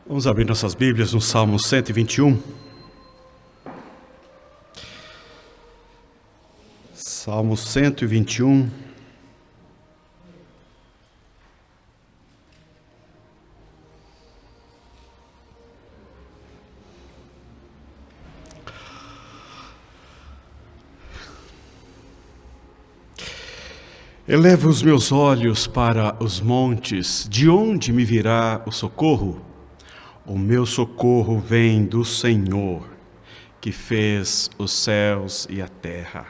Vamos abrir nossas Bíblias no Salmo 121. Salmo 121. Elevo os meus olhos para os montes, de onde me virá o socorro? O meu socorro vem do Senhor, que fez os céus e a terra.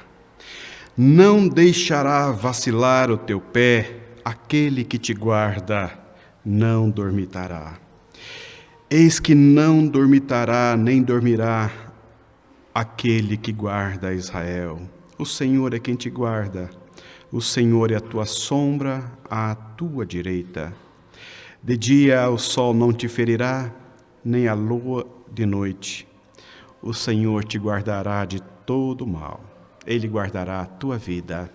Não deixará vacilar o teu pé, aquele que te guarda não dormitará. Eis que não dormitará, nem dormirá aquele que guarda Israel. O Senhor é quem te guarda. O Senhor é a tua sombra à tua direita. De dia o sol não te ferirá, nem a lua de noite. O Senhor te guardará de todo mal. Ele guardará a tua vida.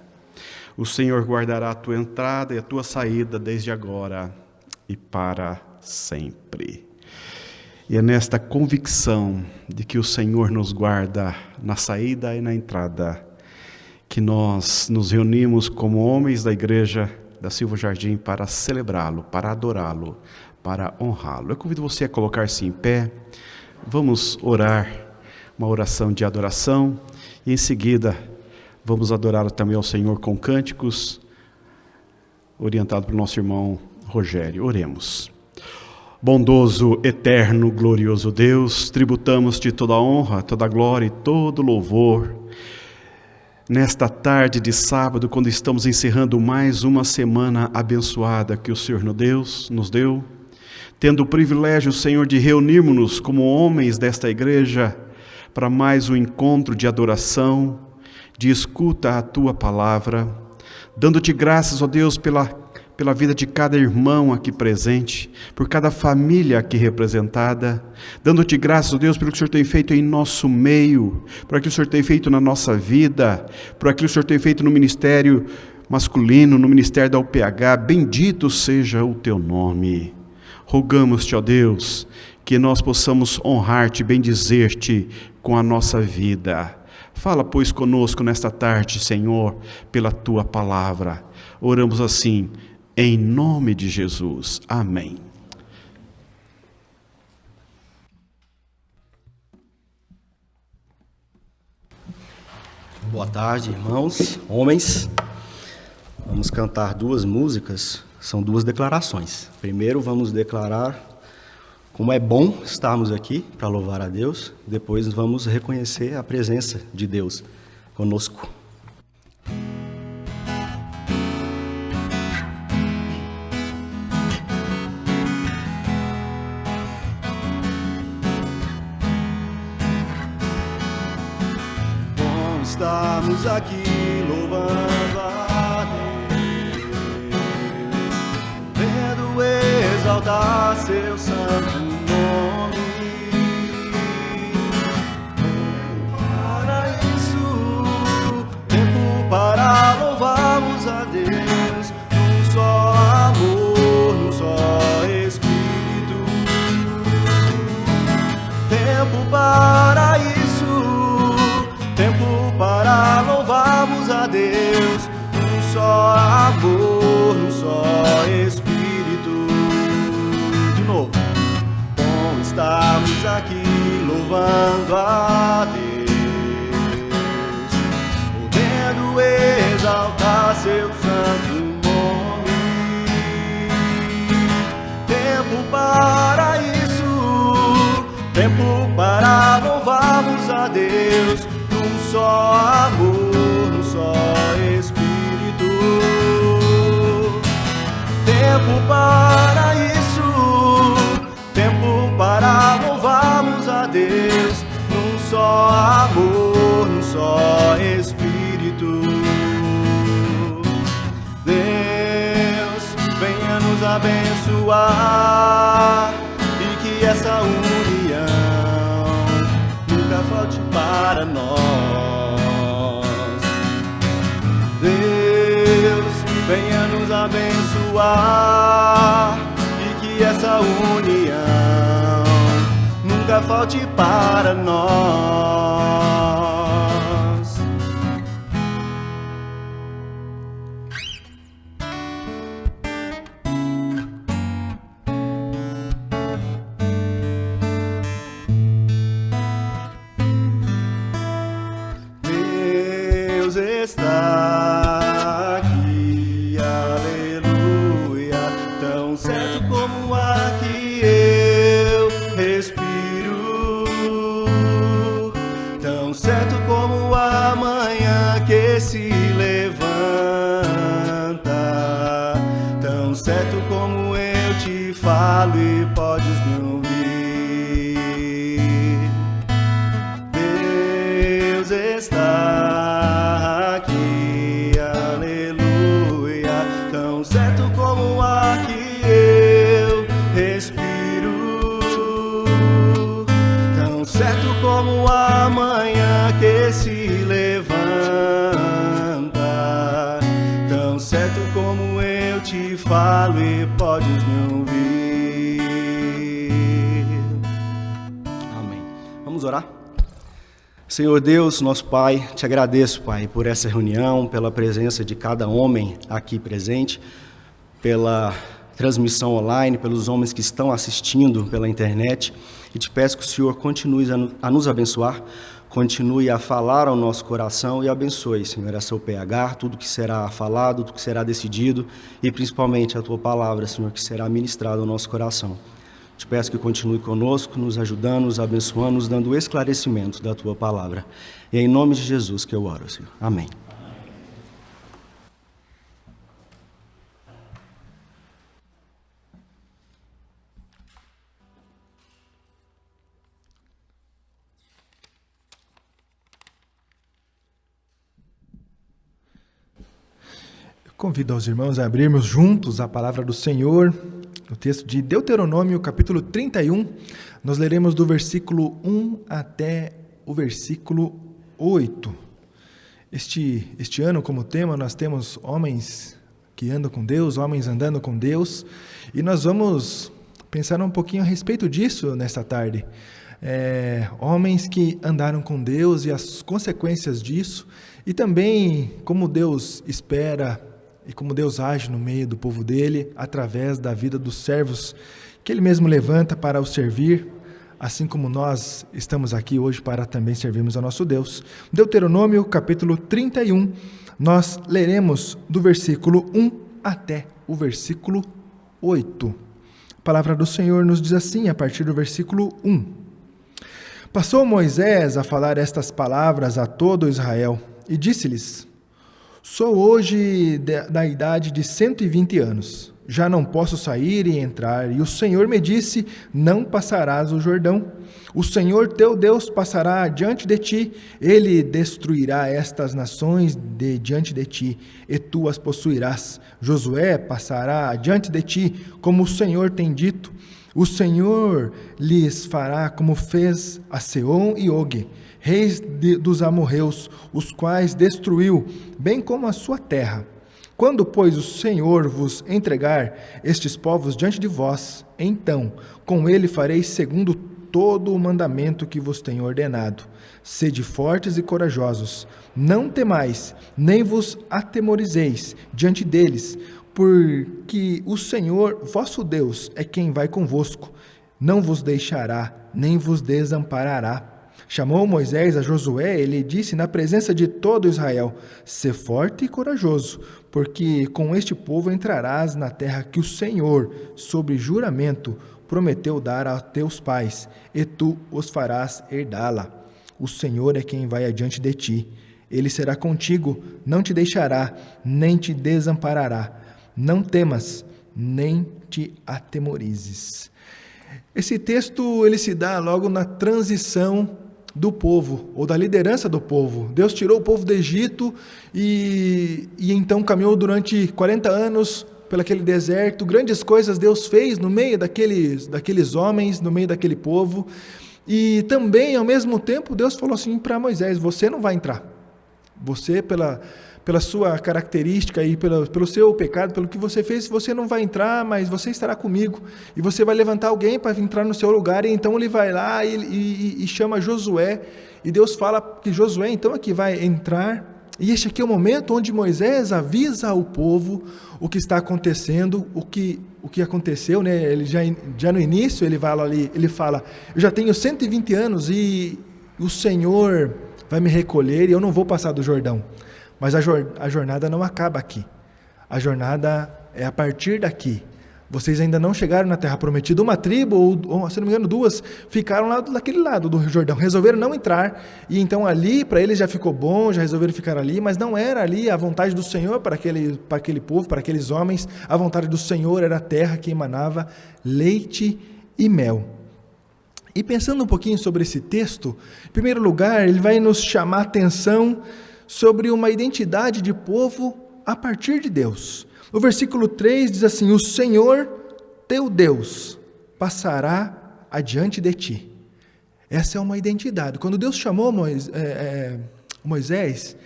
O Senhor guardará a tua entrada e a tua saída desde agora e para sempre. E é nesta convicção de que o Senhor nos guarda na saída e na entrada que nós nos reunimos como homens da igreja da Silva Jardim para celebrá-lo, para adorá-lo, para honrá-lo. Eu convido você a colocar-se em pé, vamos orar, uma oração de adoração, e em seguida vamos adorar também ao Senhor com cânticos, orientado pelo nosso irmão Rogério. Oremos. Bondoso, eterno, glorioso Deus, tributamos-te toda a honra, toda a glória e todo o louvor, nesta tarde de sábado, quando estamos encerrando mais uma semana abençoada que o Senhor nos deu, tendo o privilégio, Senhor, de reunirmos-nos como homens desta igreja para mais um encontro de adoração, de escuta à Tua palavra, dando-te graças, ó Deus, pela vida de cada irmão aqui presente, por cada família aqui representada, dando-te graças, ó Deus, pelo que o Senhor tem feito em nosso meio, por aquilo que o Senhor tem feito na nossa vida, por aquilo que o Senhor tem feito no ministério masculino, no ministério da UPH, bendito seja o Teu nome. Rogamos-te, ó Deus, que nós possamos honrar-te, bendizer-te com a nossa vida. Fala, pois, conosco nesta tarde, Senhor, pela Tua palavra. Oramos assim, em nome de Jesus. Amém. Boa tarde, irmãos, homens. Vamos cantar duas músicas, são duas declarações. Primeiro vamos declarar como é bom estarmos aqui para louvar a Deus. Depois vamos reconhecer a presença de Deus conosco. Estamos aqui louvando a Deus, vendo exaltar seu santo nome. Para isso, tempo para louvarmos a Deus, num só amor, num só Espírito. Tempo para isso, tempo para louvarmos a Deus, num só amor, num só Espírito. De novo. Bom estarmos aqui louvando a Deus, podendo exaltar seu santo nome. Tempo para isso, tempo para louvarmos a Deus, num só amor, num só Espírito. Tempo para isso, tempo para louvarmos a Deus, num só amor, num só Espírito. Deus, venha nos abençoar e que essa união nunca falte para nós. Deus, venha nos abençoar e que essa união nunca falte para nós. Deus está aqui, aleluia, tão certo como ar que eu respiro, tão certo como a manhã que se levanta, tão certo como eu te falo e podes me ouvir. Deus está aqui, aleluia, tão certo como o ar que eu respiro, tão certo como a manhã que se levanta, tão certo como eu te falo e podes me ouvir. Amém. Vamos orar? Senhor Deus, nosso Pai, te agradeço, Pai, por essa reunião, pela presença de cada homem aqui presente, pela transmissão online, pelos homens que estão assistindo pela internet, e te peço que o Senhor continue a nos abençoar, continue a falar ao nosso coração e abençoe, Senhor, a seu PH, tudo que será falado, tudo que será decidido, e principalmente a Tua palavra, Senhor, que será ministrada ao nosso coração. Te peço que continue conosco, nos ajudando, nos abençoando, nos dando o esclarecimento da Tua palavra. E é em nome de Jesus que eu oro, Senhor. Amém. Eu convido aos irmãos a abrirmos juntos a palavra do Senhor. No texto de Deuteronômio, capítulo 31, nós leremos do versículo 1 até o versículo 8. Este ano, como tema, nós temos homens que andam com Deus, homens andando com Deus, e nós vamos pensar um pouquinho a respeito disso nesta tarde. Homens que andaram com Deus e as consequências disso, e também como Deus espera e como Deus age no meio do povo dele, através da vida dos servos que ele mesmo levanta para o servir, assim como nós estamos aqui hoje para também servirmos ao nosso Deus. Deuteronômio, capítulo 31, nós leremos do versículo 1 até o versículo 8. A palavra do Senhor nos diz assim, a partir do versículo 1. Passou Moisés a falar estas palavras a todo Israel, e disse-lhes: Sou hoje da idade de 120 anos, já não posso sair e entrar, e o Senhor me disse, não passarás o Jordão. O Senhor teu Deus passará diante de ti, ele destruirá estas nações diante de ti, e tu as possuirás. Josué passará diante de ti, como o Senhor tem dito. O Senhor lhes fará como fez a Seom e Og, reis dos amorreus, os quais destruiu, bem como a sua terra. Quando, pois, o Senhor vos entregar estes povos diante de vós, então com ele fareis segundo todo o mandamento que vos tenho ordenado. Sede fortes e corajosos, não temais, nem vos atemorizeis diante deles, porque o Senhor, vosso Deus, é quem vai convosco, não vos deixará, nem vos desamparará. Chamou Moisés a Josué e lhe disse na presença de todo Israel: Sê forte e corajoso, porque com este povo entrarás na terra que o Senhor, sob juramento, prometeu dar a teus pais, e tu os farás herdá-la. O Senhor é quem vai adiante de ti. Ele será contigo, não te deixará, nem te desamparará. Não temas, nem te atemorizes. Esse texto ele se dá logo na transição do povo, ou da liderança do povo. Deus tirou o povo do Egito e então caminhou durante 40 anos pelo aquele deserto. Grandes coisas Deus fez no meio daqueles homens, no meio daquele povo. E também, ao mesmo tempo, Deus falou assim para Moisés: você não vai entrar. Você, pela pela sua característica e pelo seu pecado, pelo que você fez, você não vai entrar, mas você estará comigo. E você vai levantar alguém para entrar no seu lugar, e então ele vai lá e chama Josué, e Deus fala que Josué então é que vai entrar. E este aqui é o momento onde Moisés avisa ao povo o que está acontecendo, o que aconteceu, né? Ele já no início ele fala, eu já tenho 120 anos e o Senhor vai me recolher e eu não vou passar do Jordão. Mas a jornada não acaba aqui. A jornada é a partir daqui. Vocês ainda não chegaram na Terra Prometida. Uma tribo, ou se não me engano 2, ficaram lá daquele lado do Jordão. Resolveram não entrar. E então ali, para eles já ficou bom, já resolveram ficar ali. Mas não era ali a vontade do Senhor para aquele povo, para aqueles homens. A vontade do Senhor era a terra que emanava leite e mel. E pensando um pouquinho sobre esse texto, em primeiro lugar, ele vai nos chamar a atenção sobre uma identidade de povo a partir de Deus. O versículo 3 diz assim: o Senhor teu Deus passará adiante de ti. Essa é uma identidade. Quando Deus chamou Moisés,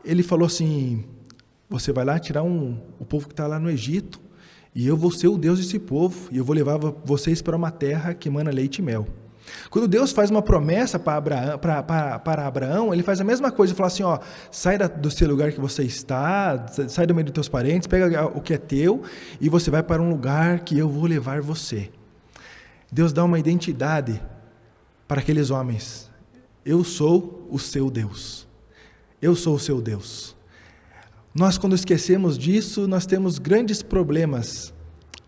ele falou assim: você vai lá tirar o povo que está lá no Egito, e eu vou ser o Deus desse povo, e eu vou levar vocês para uma terra que emana leite e mel. Quando Deus faz uma promessa para Abraão, ele faz a mesma coisa, ele fala assim, sai do seu lugar que você está, sai do meio dos teus parentes, pega o que é teu, e você vai para um lugar que eu vou levar você. Deus dá uma identidade para aqueles homens: eu sou o seu Deus, eu sou o seu Deus. Nós, quando esquecemos disso, nós temos grandes problemas.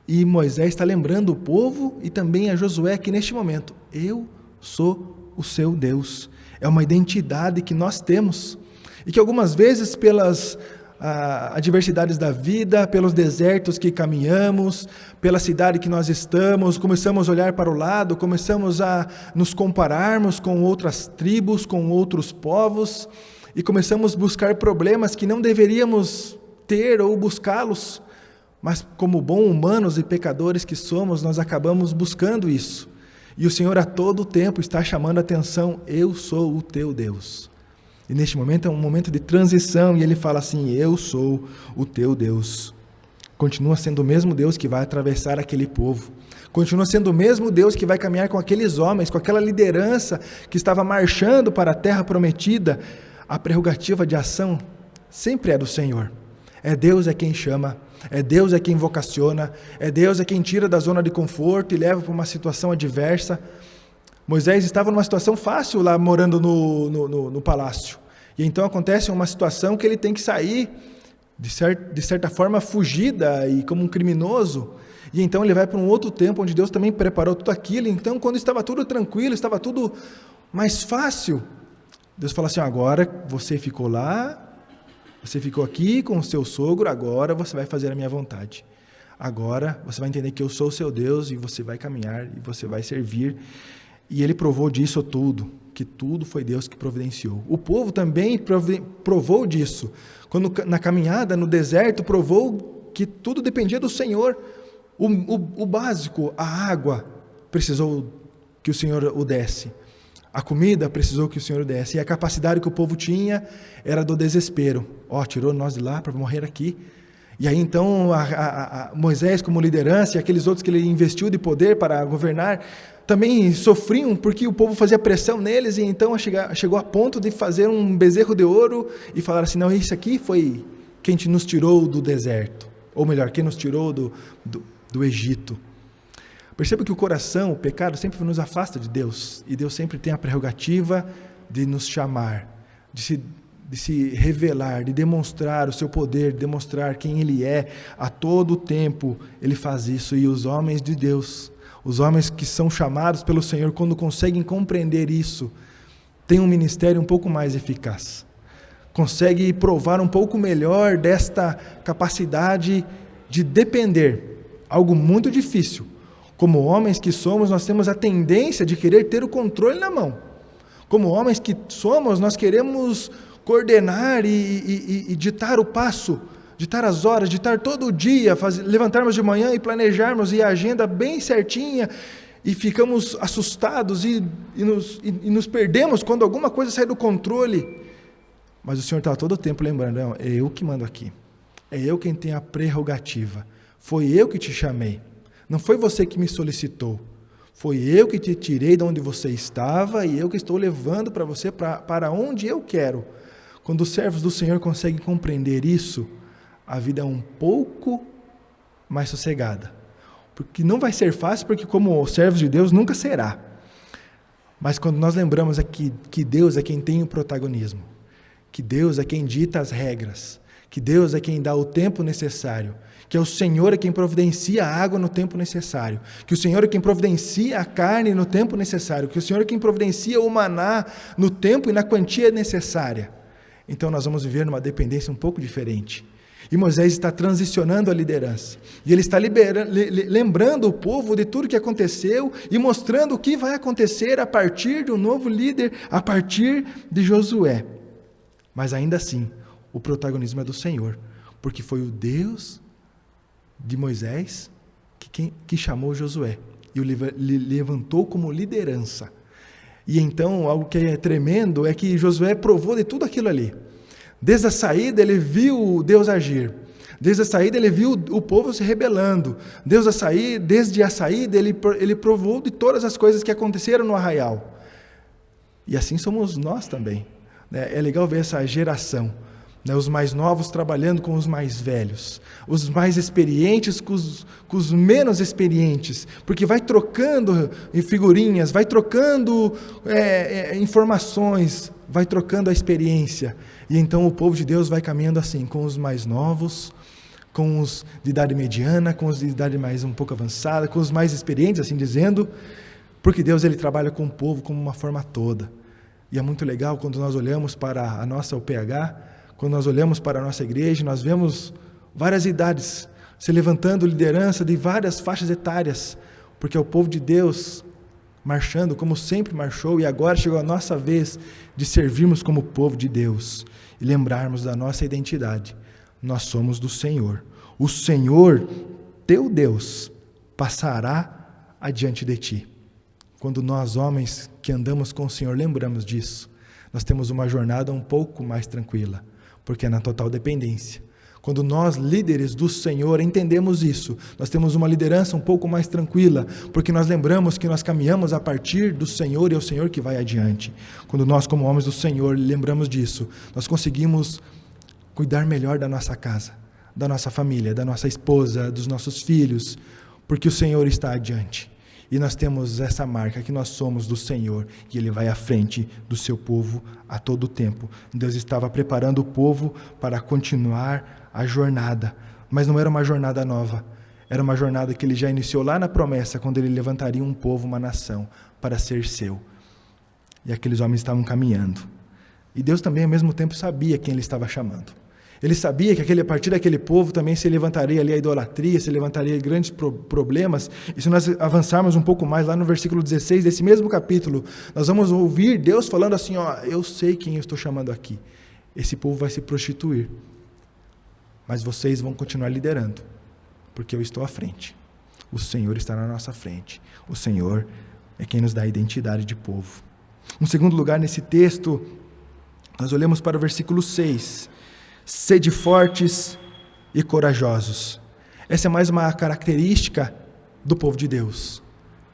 E Moisés está lembrando o povo e também a Josué que neste momento, eu sou o seu Deus. É uma identidade que nós temos e que algumas vezes pelas adversidades da vida, pelos desertos que caminhamos, pela cidade que nós estamos, começamos a olhar para o lado, começamos a nos compararmos com outras tribos, com outros povos e começamos a buscar problemas que não deveríamos ter ou buscá-los. Mas como bons humanos e pecadores que somos, nós acabamos buscando isso. E o Senhor a todo tempo está chamando a atenção: eu sou o teu Deus. E neste momento é um momento de transição, e ele fala assim: eu sou o teu Deus. Continua sendo o mesmo Deus que vai atravessar aquele povo. Continua sendo o mesmo Deus que vai caminhar com aqueles homens, com aquela liderança que estava marchando para a terra prometida. A prerrogativa de ação sempre é do Senhor. É Deus é quem chama, é Deus é quem vocaciona, é Deus é quem tira da zona de conforto e leva para uma situação adversa. Moisés estava numa situação fácil lá morando no palácio. E então acontece uma situação que ele tem que sair, de certa forma, fugida e como um criminoso. E então ele vai para um outro tempo onde Deus também preparou tudo aquilo. Então quando estava tudo tranquilo, estava tudo mais fácil, Deus fala assim: agora você ficou lá, você ficou aqui com o seu sogro, agora você vai fazer a minha vontade. Agora você vai entender que eu sou o seu Deus e você vai caminhar e você vai servir. E ele provou disso tudo, que tudo foi Deus que providenciou. O povo também provou disso. Quando na caminhada, no deserto, provou que tudo dependia do Senhor. O básico, a água, precisou que o Senhor o desse. A comida precisou que o Senhor desse. E a capacidade que o povo tinha era do desespero. Tirou nós de lá para morrer aqui. E aí então Moisés como liderança e aqueles outros que ele investiu de poder para governar também sofriam porque o povo fazia pressão neles. E então chegou a ponto de fazer um bezerro de ouro e falar assim: não, isso aqui foi quem nos tirou do deserto. Ou melhor, quem nos tirou do Egito. Perceba que o coração, o pecado, sempre nos afasta de Deus. E Deus sempre tem a prerrogativa de nos chamar, de se revelar, de demonstrar o seu poder, de demonstrar quem Ele é. A todo tempo Ele faz isso. E os homens de Deus, os homens que são chamados pelo Senhor, quando conseguem compreender isso, têm um ministério um pouco mais eficaz. Conseguem provar um pouco melhor desta capacidade de depender. Algo muito difícil. Como homens que somos, nós temos a tendência de querer ter o controle na mão. Como homens que somos, nós queremos coordenar e ditar o passo, ditar as horas, ditar todo o dia, levantarmos de manhã e planejarmos e a agenda bem certinha, e ficamos assustados e nos perdemos quando alguma coisa sai do controle. Mas o Senhor estava todo o tempo lembrando, não, é eu que mando aqui. É eu quem tenho a prerrogativa. Foi eu que te chamei. Não foi você que me solicitou. Foi eu que te tirei de onde você estava e eu que estou levando para você para onde eu quero. Quando os servos do Senhor conseguem compreender isso, a vida é um pouco mais sossegada. Porque não vai ser fácil, porque como os servos de Deus nunca será. Mas quando nós lembramos aqui que Deus é quem tem o protagonismo, que Deus é quem dita as regras, que Deus é quem dá o tempo necessário, que o Senhor é quem providencia a água no tempo necessário, que o Senhor é quem providencia a carne no tempo necessário, que o Senhor é quem providencia o maná no tempo e na quantia necessária. Então nós vamos viver numa dependência um pouco diferente. E Moisés está transicionando a liderança. E ele está lembrando o povo de tudo que aconteceu e mostrando o que vai acontecer a partir de um novo líder, a partir de Josué. Mas ainda assim, o protagonismo é do Senhor, porque foi o Deus de Moisés que chamou Josué e o levantou como liderança. E então, algo que é tremendo é que Josué provou de tudo aquilo ali. Desde a saída ele viu Deus agir. Desde a saída ele viu o povo se rebelando. Desde a saída ele provou de todas as coisas que aconteceram no arraial. E assim somos nós também. É legal ver essa geração. Os mais novos trabalhando com os mais velhos, os mais experientes com os menos experientes, porque vai trocando figurinhas, vai trocando informações, vai trocando a experiência, e então o povo de Deus vai caminhando assim, com os mais novos, com os de idade mediana, com os de idade mais um pouco avançada, com os mais experientes, assim dizendo, porque Deus ele trabalha com o povo como uma forma toda, e é muito legal quando nós olhamos para a nossa UPH. Quando nós olhamos para a nossa igreja, nós vemos várias idades se levantando liderança de várias faixas etárias, porque é o povo de Deus marchando como sempre marchou, e agora chegou a nossa vez de servirmos como povo de Deus e lembrarmos da nossa identidade. Nós somos do Senhor. O Senhor, teu Deus, passará adiante de ti. Quando nós, homens que andamos com o Senhor, lembramos disso, nós temos uma jornada um pouco mais tranquila, porque é na total dependência. Quando nós, líderes do Senhor, entendemos isso, nós temos uma liderança um pouco mais tranquila, porque nós lembramos que nós caminhamos a partir do Senhor e é o Senhor que vai adiante. Quando nós, como homens do Senhor, lembramos disso, nós conseguimos cuidar melhor da nossa casa, da nossa família, da nossa esposa, dos nossos filhos, porque o Senhor está adiante. E nós temos essa marca que nós somos do Senhor e Ele vai à frente do seu povo a todo tempo. Deus estava preparando o povo para continuar a jornada, mas não era uma jornada nova, era uma jornada que Ele já iniciou lá na promessa, quando Ele levantaria um povo, uma nação, para ser seu. E aqueles homens estavam caminhando. E Deus também ao mesmo tempo sabia quem Ele estava chamando. Ele sabia que a partir daquele povo também se levantaria ali a idolatria, se levantaria grandes problemas. E se nós avançarmos um pouco mais, lá no versículo 16 desse mesmo capítulo, nós vamos ouvir Deus falando assim, eu sei quem eu estou chamando aqui. Esse povo vai se prostituir, mas vocês vão continuar liderando, porque eu estou à frente. O Senhor está na nossa frente. O Senhor é quem nos dá a identidade de povo. Um segundo lugar nesse texto, nós olhamos para o versículo 6. Sede fortes e corajosos. Essa é mais uma característica do povo de Deus.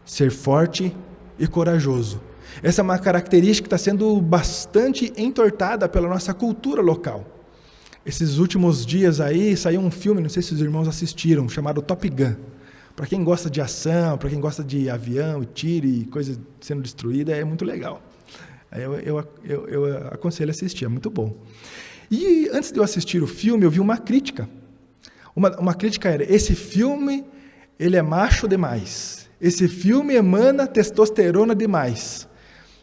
Ser forte e corajoso. Essa é uma característica que está sendo bastante entortada pela nossa cultura local. Esses últimos dias aí saiu um filme, não sei se os irmãos assistiram, chamado Top Gun. Para quem gosta de ação, para quem gosta de avião, tiro e coisa sendo destruída, é muito legal. Eu aconselho a assistir, é muito bom. E antes de eu assistir o filme, eu vi uma crítica. Uma crítica era, esse filme, ele é macho demais. Esse filme emana testosterona demais.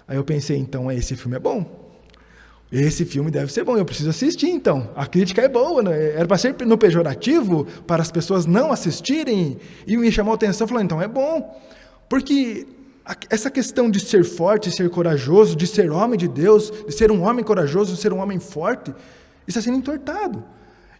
Aí eu pensei, então, esse filme é bom. Esse filme deve ser bom, eu preciso assistir, então. A crítica é boa, né? Era para ser no pejorativo, para as pessoas não assistirem, e me chamou a atenção, falando, então é bom. Porque essa questão de ser forte, ser corajoso, de ser homem de Deus, de ser um homem corajoso, de ser um homem forte, está sendo entortado.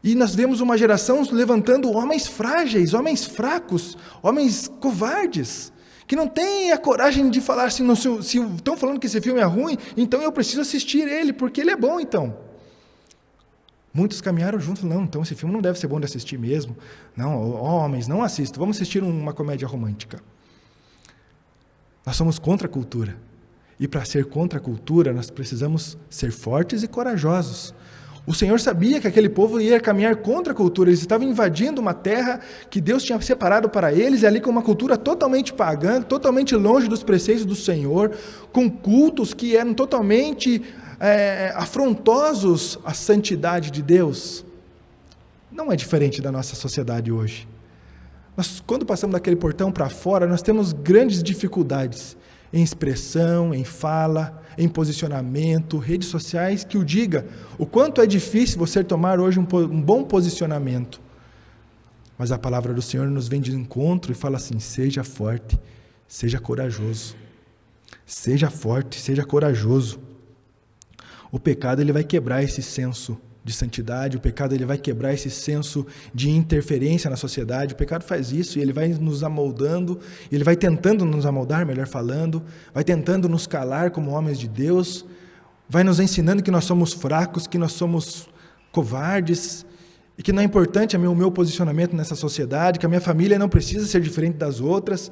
E nós vemos uma geração levantando homens frágeis, homens fracos, homens covardes, que não têm a coragem de falar assim, se estão falando que esse filme é ruim, então eu preciso assistir ele, porque ele é bom então. Muitos caminharam juntos, não, então esse filme não deve ser bom de assistir mesmo. Não, homens, não assistam, vamos assistir uma comédia romântica. Nós somos contra a cultura. E para ser contra a cultura, nós precisamos ser fortes e corajosos. O Senhor sabia que aquele povo ia caminhar contra a cultura, eles estavam invadindo uma terra que Deus tinha separado para eles, e ali com uma cultura totalmente pagã, totalmente longe dos preceitos do Senhor, com cultos que eram totalmente afrontosos à santidade de Deus. Não é diferente da nossa sociedade hoje. Nós, quando passamos daquele portão para fora, nós temos grandes dificuldades em expressão, em fala, em posicionamento, redes sociais, que o diga o quanto é difícil você tomar hoje um bom posicionamento. Mas a palavra do Senhor nos vem de encontro e fala assim: seja forte, seja corajoso. Seja forte, seja corajoso. O pecado ele vai quebrar esse senso de santidade, o pecado ele vai quebrar esse senso de interferência na sociedade. O pecado faz isso e ele vai nos amoldando, ele vai tentando nos amoldar, melhor falando, vai tentando nos calar como homens de Deus, vai nos ensinando que nós somos fracos, que nós somos covardes, e que não é importante o meu posicionamento nessa sociedade, que a minha família não precisa ser diferente das outras.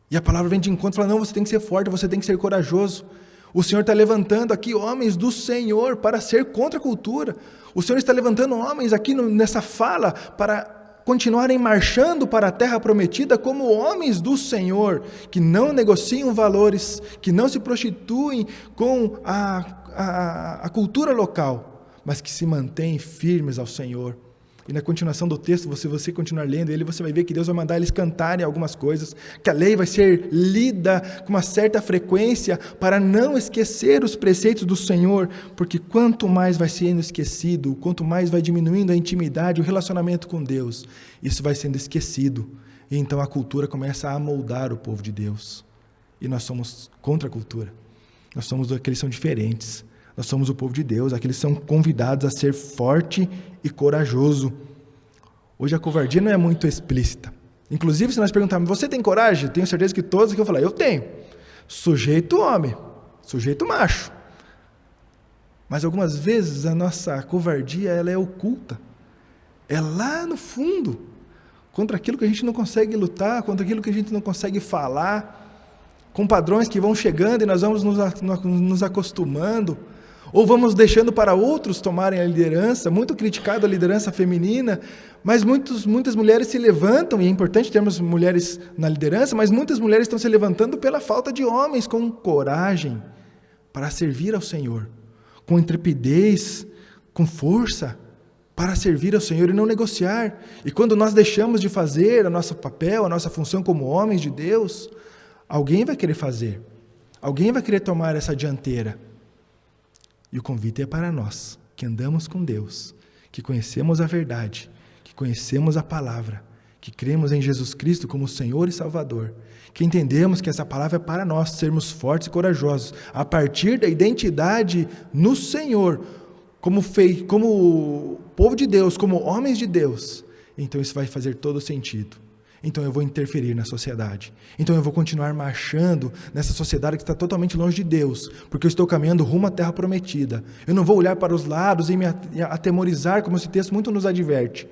E a palavra vem de encontro e fala: não, você tem que ser forte, você tem que ser corajoso. O Senhor está levantando aqui homens do Senhor para ser contra a cultura. O Senhor está levantando homens aqui nessa fala para continuarem marchando para a terra prometida como homens do Senhor, que não negociam valores, que não se prostituem com a cultura local, mas que se mantêm firmes ao Senhor. E na continuação do texto, se você continuar lendo ele, você vai ver que Deus vai mandar eles cantarem algumas coisas, que a lei vai ser lida com uma certa frequência para não esquecer os preceitos do Senhor, porque quanto mais vai sendo esquecido, quanto mais vai diminuindo a intimidade, o relacionamento com Deus, isso vai sendo esquecido. E então a cultura começa a moldar o povo de Deus. E nós somos contra a cultura. Nós somos aqueles que são diferentes. Nós somos o povo de Deus, aqueles que são convidados a ser forte e corajoso. Hoje a covardia não é muito explícita. Inclusive, se nós perguntarmos: você tem coragem? Tenho certeza que todos aqui vão falar: eu tenho. Sujeito homem, sujeito macho. Mas algumas vezes a nossa covardia ela é oculta. É lá no fundo, contra aquilo que a gente não consegue lutar, contra aquilo que a gente não consegue falar, com padrões que vão chegando e nós vamos nos acostumando. Ou vamos deixando para outros tomarem a liderança, muito criticada a liderança feminina, mas muitas mulheres se levantam, e é importante termos mulheres na liderança, mas muitas mulheres estão se levantando pela falta de homens com coragem para servir ao Senhor, com intrepidez, com força, para servir ao Senhor e não negociar. E quando nós deixamos de fazer o nosso papel, a nossa função como homens de Deus, alguém vai querer fazer, alguém vai querer tomar essa dianteira. E o convite é para nós, que andamos com Deus, que conhecemos a verdade, que conhecemos a palavra, que cremos em Jesus Cristo como Senhor e Salvador, que entendemos que essa palavra é para nós sermos fortes e corajosos, a partir da identidade no Senhor, como povo de Deus, como homens de Deus. Então isso vai fazer todo sentido. Então eu vou interferir na sociedade. Então eu vou continuar marchando nessa sociedade que está totalmente longe de Deus, porque eu estou caminhando rumo à terra prometida. Eu não vou olhar para os lados e me atemorizar, como esse texto muito nos adverte.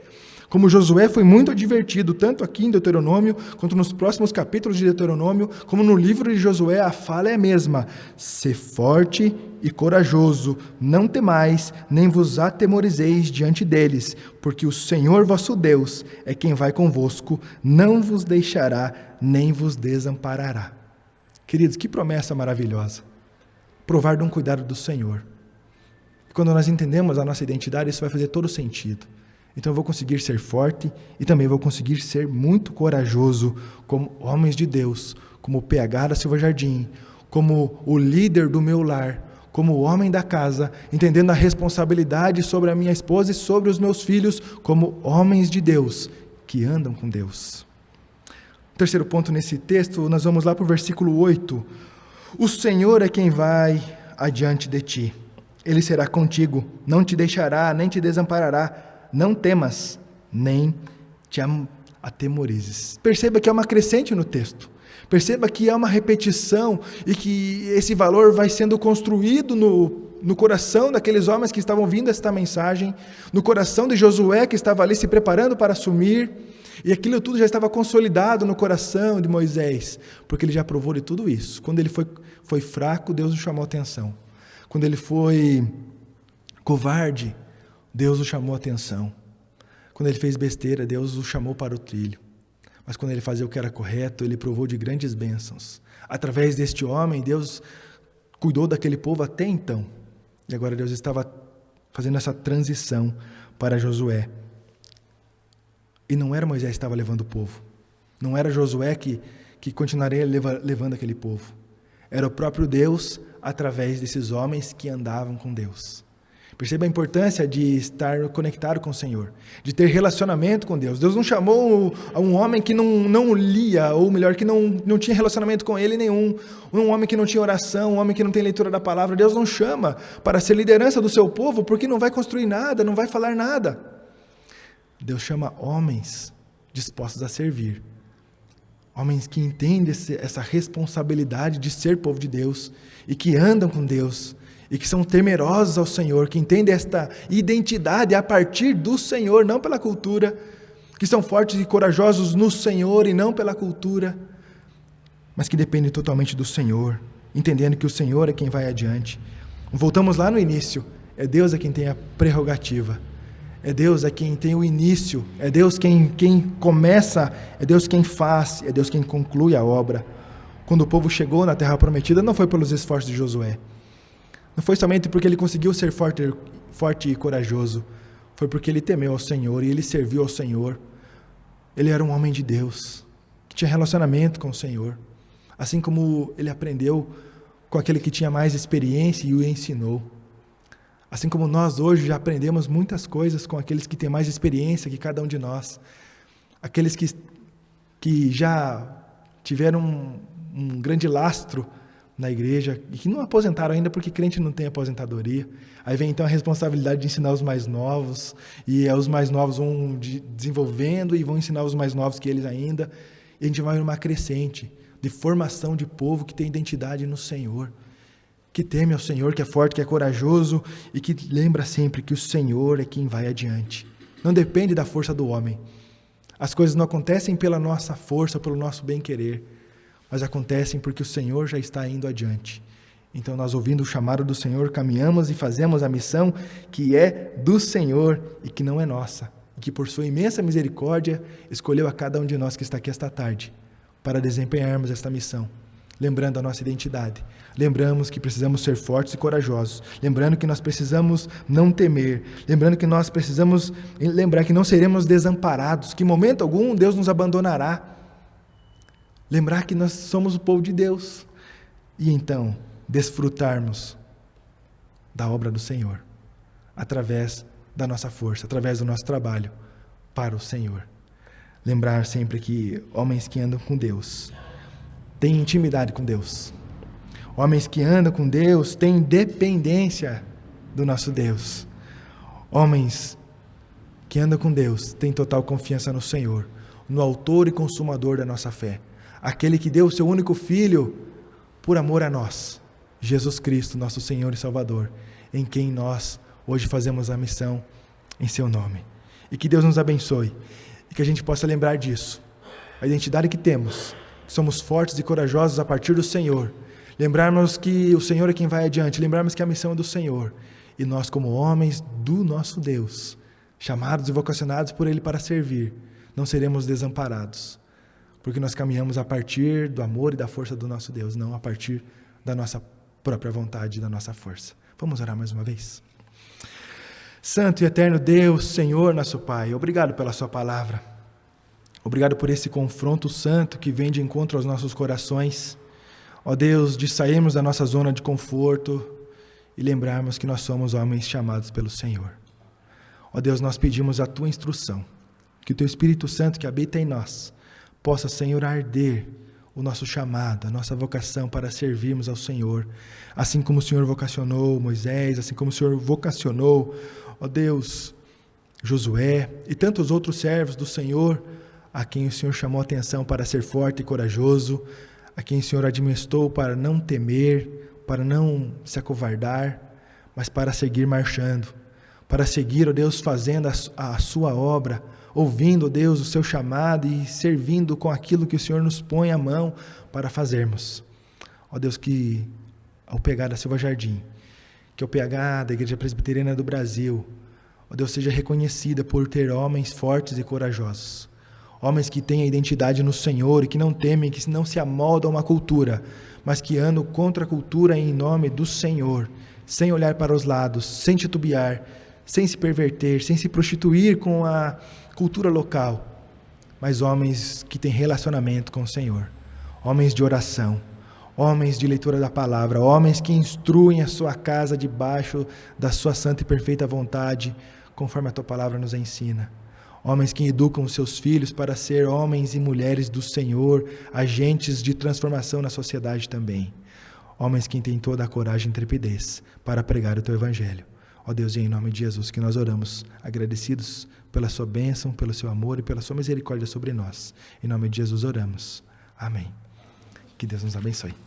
Como Josué foi muito advertido, tanto aqui em Deuteronômio, quanto nos próximos capítulos de Deuteronômio, como no livro de Josué, a fala é a mesma: sê forte e corajoso, não temais, nem vos atemorizeis diante deles, porque o Senhor vosso Deus é quem vai convosco, não vos deixará, nem vos desamparará. Queridos, que promessa maravilhosa! Provar de um cuidado do Senhor. Quando nós entendemos a nossa identidade, isso vai fazer todo sentido. Então eu vou conseguir ser forte e também vou conseguir ser muito corajoso como homens de Deus, como o PH da Silva Jardim, como o líder do meu lar, como o homem da casa, entendendo a responsabilidade sobre a minha esposa e sobre os meus filhos, como homens de Deus, que andam com Deus. O terceiro ponto nesse texto, nós vamos lá para o versículo 8. O Senhor é quem vai adiante de ti. Ele será contigo, não te deixará, nem te desamparará. Não temas, nem te atemorizes. Perceba que há uma crescente no texto. Perceba que há uma repetição e que esse valor vai sendo construído no coração daqueles homens que estavam ouvindo esta mensagem, no coração de Josué que estava ali se preparando para assumir, e aquilo tudo já estava consolidado no coração de Moisés, porque ele já provou de tudo isso. Quando ele foi fraco, Deus o chamou a atenção. Quando ele foi covarde, Deus o chamou a atenção. Quando ele fez besteira, Deus o chamou para o trilho. Mas quando ele fazia o que era correto, ele provou de grandes bênçãos. Através deste homem, Deus cuidou daquele povo até então. E agora Deus estava fazendo essa transição para Josué. E não era Moisés que estava levando o povo. Não era Josué que continuaria levando aquele povo. Era o próprio Deus através desses homens que andavam com Deus. Perceba a importância de estar conectado com o Senhor, de ter relacionamento com Deus. Deus não chamou a um homem que não lia, ou melhor, que não tinha relacionamento com Ele nenhum, um homem que não tinha oração, um homem que não tem leitura da palavra. Deus não chama para ser liderança do seu povo, porque não vai construir nada, não vai falar nada. Deus chama homens dispostos a servir, homens que entendem essa responsabilidade de ser povo de Deus, e que andam com Deus, e que são temerosos ao Senhor, que entendem esta identidade a partir do Senhor, não pela cultura, que são fortes e corajosos no Senhor e não pela cultura, mas que dependem totalmente do Senhor, entendendo que o Senhor é quem vai adiante. Voltamos lá no início, é Deus quem tem a prerrogativa, é Deus quem tem o início, é Deus quem começa, é Deus quem faz, é Deus quem conclui a obra. Quando o povo chegou na terra prometida, não foi pelos esforços de Josué, não foi somente porque ele conseguiu ser forte e corajoso, foi porque ele temeu ao Senhor e ele serviu ao Senhor. Ele era um homem de Deus, que tinha relacionamento com o Senhor, assim como ele aprendeu com aquele que tinha mais experiência e o ensinou. Assim como nós hoje já aprendemos muitas coisas com aqueles que têm mais experiência que cada um de nós, aqueles que já tiveram um grande lastro na igreja e que não aposentaram ainda, porque crente não tem aposentadoria. Aí vem então a responsabilidade de ensinar os mais novos, e os mais novos vão desenvolvendo e vão ensinar os mais novos que eles ainda, e a gente vai numa crescente de formação de povo que tem identidade no Senhor, que teme ao Senhor, que é forte, que é corajoso e que lembra sempre que o Senhor é quem vai adiante. Não depende da força do homem. As coisas não acontecem pela nossa força, pelo nosso bem-querer, mas acontecem porque o Senhor já está indo adiante. Então nós, ouvindo o chamado do Senhor, caminhamos e fazemos a missão que é do Senhor e que não é nossa, e que por sua imensa misericórdia escolheu a cada um de nós que está aqui esta tarde para desempenharmos esta missão, lembrando a nossa identidade. Lembramos que precisamos ser fortes e corajosos, lembrando que nós precisamos não temer, lembrando que nós precisamos lembrar que não seremos desamparados, que em momento algum Deus nos abandonará. Lembrar que nós somos o povo de Deus e então desfrutarmos da obra do Senhor através da nossa força, através do nosso trabalho para o Senhor. Lembrar sempre que homens que andam com Deus têm intimidade com Deus. Homens que andam com Deus têm dependência do nosso Deus. Homens que andam com Deus têm total confiança no Senhor, no autor e consumador da nossa fé. Aquele que deu o seu único Filho por amor a nós, Jesus Cristo, nosso Senhor e Salvador, em quem nós hoje fazemos a missão em seu nome. E que Deus nos abençoe, e que a gente possa lembrar disso, a identidade que temos, que somos fortes e corajosos a partir do Senhor, lembrarmos que o Senhor é quem vai adiante, lembrarmos que a missão é do Senhor, e nós como homens do nosso Deus, chamados e vocacionados por Ele para servir, não seremos desamparados, porque nós caminhamos a partir do amor e da força do nosso Deus, não a partir da nossa própria vontade e da nossa força. Vamos orar mais uma vez? Santo e eterno Deus, Senhor, nosso Pai, obrigado pela sua palavra. Obrigado por esse confronto santo que vem de encontro aos nossos corações. Ó Deus, de sairmos da nossa zona de conforto e lembrarmos que nós somos homens chamados pelo Senhor. Ó Deus, nós pedimos a tua instrução, que o teu Espírito Santo que habita em nós possa, Senhor, arder o nosso chamado, a nossa vocação para servirmos ao Senhor, assim como o Senhor vocacionou Moisés, assim como o Senhor vocacionou, ó Deus, Josué e tantos outros servos do Senhor, a quem o Senhor chamou a atenção para ser forte e corajoso, a quem o Senhor admoestou para não temer, para não se acovardar, mas para seguir marchando, para seguir, ó Deus, fazendo a sua obra, ouvindo, ó Deus, o seu chamado e servindo com aquilo que o Senhor nos põe à mão para fazermos. Ó Deus, que ao PH da Silva Jardim, que o PH da Igreja Presbiteriana do Brasil, ó Deus, seja reconhecida por ter homens fortes e corajosos, homens que têm a identidade no Senhor e que não temem, que não se amoldam a uma cultura, mas que andam contra a cultura em nome do Senhor, sem olhar para os lados, sem titubear, sem se perverter, sem se prostituir com a cultura local, mas homens que têm relacionamento com o Senhor, homens de oração, homens de leitura da palavra, homens que instruem a sua casa debaixo da sua santa e perfeita vontade, conforme a tua palavra nos ensina. Homens que educam os seus filhos para ser homens e mulheres do Senhor, agentes de transformação na sociedade também. Homens que têm toda a coragem e intrepidez para pregar o teu evangelho. Ó Deus, e em nome de Jesus que nós oramos, agradecidos pela sua bênção, pelo seu amor e pela sua misericórdia sobre nós. Em nome de Jesus oramos. Amém. Que Deus nos abençoe.